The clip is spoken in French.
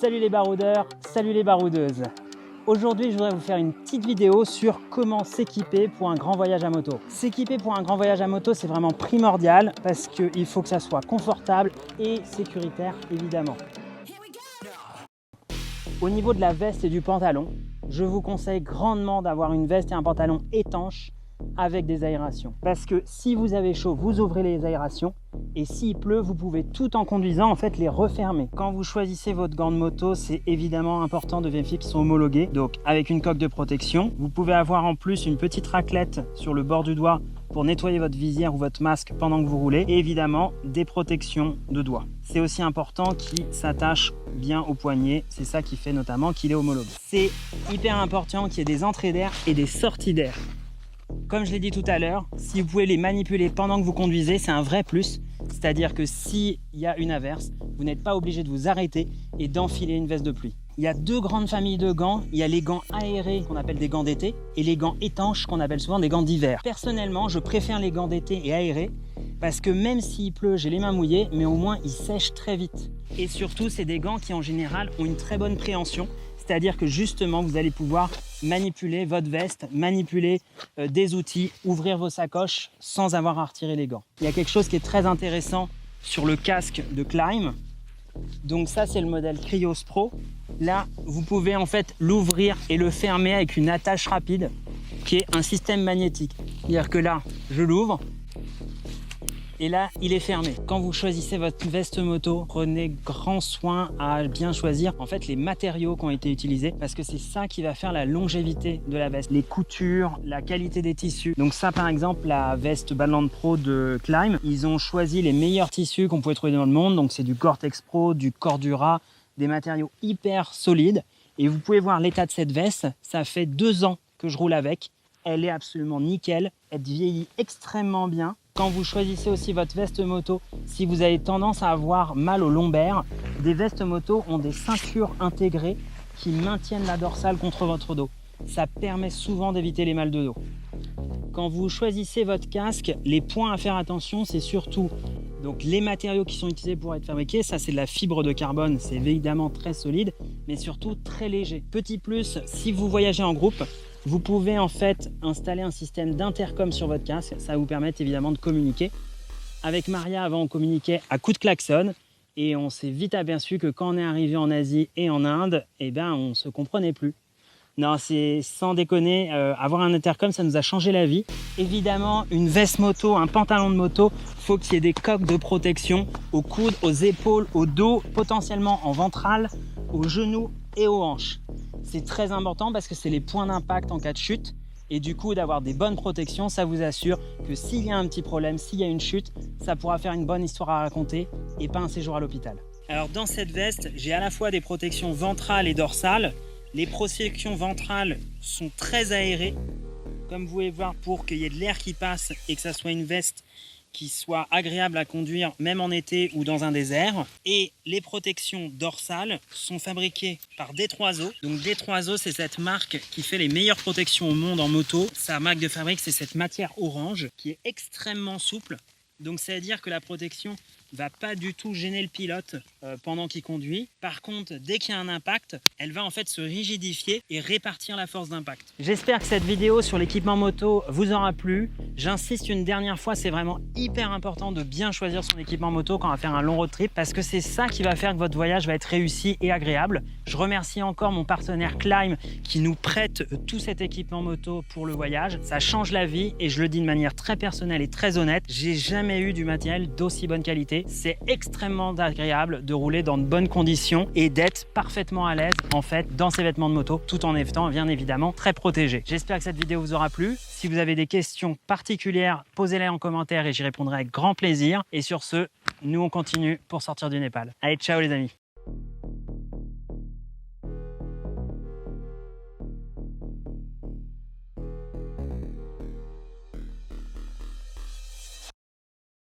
Salut les baroudeurs, salut les baroudeuses. Aujourd'hui, je voudrais vous faire une petite vidéo sur comment s'équiper pour un grand voyage à moto. S'équiper pour un grand voyage à moto, c'est vraiment primordial parce qu'il faut que ça soit confortable et sécuritaire, évidemment. Au niveau de la veste et du pantalon, je vous conseille grandement d'avoir une veste et un pantalon étanches avec des aérations. Parce que si vous avez chaud, vous ouvrez les aérations et s'il pleut, vous pouvez tout en conduisant en fait les refermer. Quand vous choisissez votre gant de moto, c'est évidemment important de vérifier qu'ils sont homologués, donc avec une coque de protection. Vous pouvez avoir en plus une petite raclette sur le bord du doigt pour nettoyer votre visière ou votre masque pendant que vous roulez et évidemment des protections de doigts. C'est aussi important qu'il s'attache bien au poignet, c'est ça qui fait notamment qu'il est homologué. C'est hyper important qu'il y ait des entrées d'air et des sorties d'air. Comme je l'ai dit tout à l'heure, si vous pouvez les manipuler pendant que vous conduisez, c'est un vrai plus. C'est-à-dire que s'il y a une averse, vous n'êtes pas obligé de vous arrêter et d'enfiler une veste de pluie. Il y a deux grandes familles de gants. Il y a les gants aérés qu'on appelle des gants d'été et les gants étanches qu'on appelle souvent des gants d'hiver. Personnellement, je préfère les gants d'été et aérés parce que même s'il pleut, j'ai les mains mouillées, mais au moins ils sèchent très vite. Et surtout, c'est des gants qui en général ont une très bonne préhension. C'est-à-dire que justement, vous allez pouvoir manipuler votre veste, manipuler des outils, ouvrir vos sacoches sans avoir à retirer les gants. Il y a quelque chose qui est très intéressant sur le casque de Klim. Donc ça, c'est le modèle Krios Pro. Là, vous pouvez en fait l'ouvrir et le fermer avec une attache rapide qui est un système magnétique. C'est-à-dire que là, je l'ouvre. Et là, il est fermé. Quand vous choisissez votre veste moto, prenez grand soin à bien choisir en fait les matériaux qui ont été utilisés parce que c'est ça qui va faire la longévité de la veste. Les coutures, la qualité des tissus. Donc ça, par exemple, la veste Badland Pro de Klim, ils ont choisi les meilleurs tissus qu'on pouvait trouver dans le monde. Donc c'est du Gore-Tex Pro, du Cordura, des matériaux hyper solides. Et vous pouvez voir l'état de cette veste. Ça fait 2 ans que je roule avec. Elle est absolument nickel. Elle vieillit extrêmement bien. Quand vous choisissez aussi votre veste moto, si vous avez tendance à avoir mal au lombaire, des vestes moto ont des ceintures intégrées qui maintiennent la dorsale contre votre dos. Ça permet souvent d'éviter les mal de dos. Quand vous choisissez votre casque, les points à faire attention, c'est surtout donc, les matériaux qui sont utilisés pour être fabriqués. Ça, c'est de la fibre de carbone, c'est évidemment très solide, mais surtout très léger. Petit plus, si vous voyagez en groupe, vous pouvez en fait installer un système d'intercom sur votre casque. Ça va vous permettre évidemment de communiquer. Avec Maria, avant, on communiquait à coups de klaxon et on s'est vite aperçu que quand on est arrivé en Asie et en Inde, eh ben, on ne se comprenait plus. Non, c'est sans déconner, avoir un intercom, ça nous a changé la vie. Évidemment, une veste moto, un pantalon de moto, il faut qu'il y ait des coques de protection aux coudes, aux épaules, au dos, potentiellement en ventral, aux genoux et aux hanches. C'est très important parce que c'est les points d'impact en cas de chute. Et du coup, d'avoir des bonnes protections, ça vous assure que s'il y a un petit problème, s'il y a une chute, ça pourra faire une bonne histoire à raconter et pas un séjour à l'hôpital. Alors dans cette veste, j'ai à la fois des protections ventrales et dorsales. Les protections ventrales sont très aérées, comme vous pouvez voir, pour qu'il y ait de l'air qui passe et que ça soit une veste qui soit agréable à conduire même en été ou dans un désert. Et les protections dorsales sont fabriquées par D3O. Donc D3O, c'est cette marque qui fait les meilleures protections au monde en moto. Sa marque de fabrique, c'est cette matière orange qui est extrêmement souple. Donc ça veut dire que la protection va pas du tout gêner le pilote pendant qu'il conduit. Par contre, dès qu'il y a un impact, elle va en fait se rigidifier et répartir la force d'impact. J'espère que cette vidéo sur l'équipement moto vous aura plu. J'insiste une dernière fois, c'est vraiment hyper important de bien choisir son équipement moto quand on va faire un long road trip parce que c'est ça qui va faire que votre voyage va être réussi et agréable. Je remercie encore mon partenaire Klim qui nous prête tout cet équipement moto pour le voyage. Ça change la vie et je le dis de manière très personnelle et très honnête. J'ai jamais eu du matériel d'aussi bonne qualité. C'est extrêmement agréable de rouler dans de bonnes conditions et d'être parfaitement à l'aise en fait dans ces vêtements de moto tout en étant bien évidemment très protégé. J'espère que cette vidéo vous aura plu. Si vous avez des questions particulières, posez-les en commentaire et j'y répondrai avec grand plaisir. Et sur ce, nous on continue pour sortir du Népal. Allez, ciao les amis.